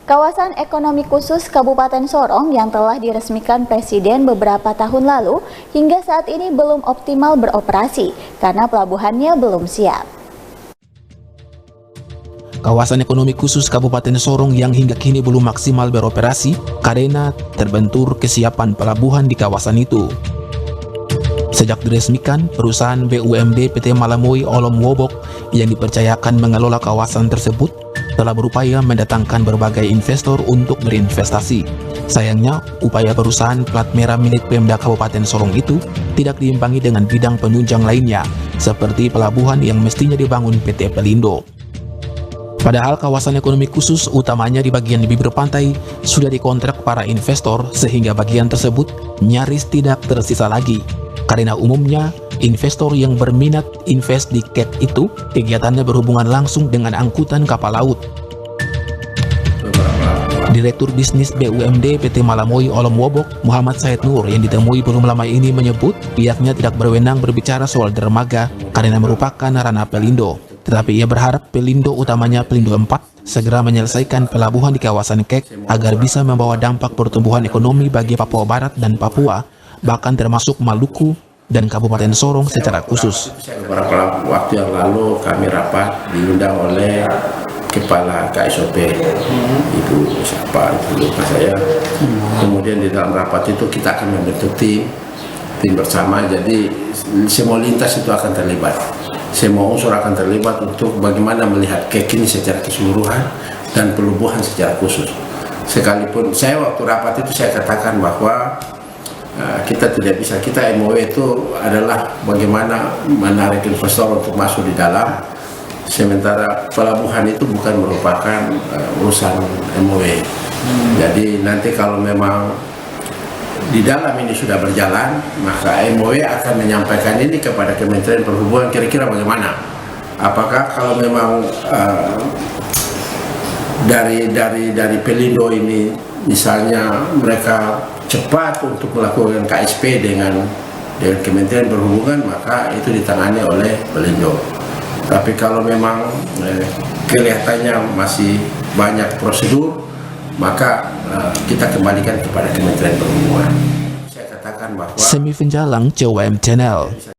Kawasan ekonomi khusus Kabupaten Sorong yang telah diresmikan Presiden beberapa tahun lalu hingga saat ini belum optimal beroperasi karena pelabuhannya belum siap. Kawasan ekonomi khusus Kabupaten Sorong yang hingga kini belum maksimal beroperasi karena terbentur kesiapan pelabuhan di kawasan itu. Sejak diresmikan, perusahaan BUMD PT Malamoy Olom Wobok yang dipercayakan mengelola kawasan tersebut telah berupaya mendatangkan berbagai investor untuk berinvestasi. Sayangnya, upaya perusahaan plat merah milik Pemda Kabupaten Sorong itu tidak diimbangi dengan bidang penunjang lainnya, seperti pelabuhan yang mestinya dibangun PT Pelindo. Padahal kawasan ekonomi khusus utamanya di bagian bibir pantai sudah dikontrak para investor sehingga bagian tersebut nyaris tidak tersisa lagi. Karena umumnya investor yang berminat invest di KEK itu kegiatannya berhubungan langsung dengan angkutan kapal laut. Direktur Bisnis BUMD PT Malamoy Olom Wobok, Muhammad Said Nur yang ditemui belum lama ini menyebut pihaknya tidak berwenang berbicara soal dermaga karena merupakan ranah Pelindo. Tetapi ia berharap Pelindo utamanya Pelindo 4 segera menyelesaikan pelabuhan di kawasan KEK agar bisa membawa dampak pertumbuhan ekonomi bagi Papua Barat dan Papua, bahkan termasuk Maluku dan Kabupaten Sorong secara khusus. Beberapa waktu yang lalu kami rapat diundang oleh Kepala KSOP, Ibu siapa itu lupa saya. Kemudian di dalam rapat itu kita akan membentuk tim bersama, jadi semua lintas itu akan terlibat. Semua unsur akan terlibat untuk bagaimana melihat KEK ini secara keseluruhan dan pelabuhan secara khusus. Sekalipun saya waktu rapat itu saya katakan bahwa kita tidak bisa, kita MOW itu adalah bagaimana menarik investor untuk masuk di dalam, sementara pelabuhan itu bukan merupakan urusan MOW. Jadi nanti kalau memang di dalam ini sudah berjalan, maka MOW akan menyampaikan ini kepada Kementerian Perhubungan kira-kira bagaimana. Apakah kalau memang dari Pelindo ini misalnya mereka cepat untuk melakukan KSP dengan Kementerian Perhubungan, maka itu ditangani oleh Pelindo. Tapi kalau memang kelihatannya masih banyak prosedur, maka kita kembalikan kepada Kementerian Perhubungan. Saya katakan bahwa Semi Finjalang CWM Channel.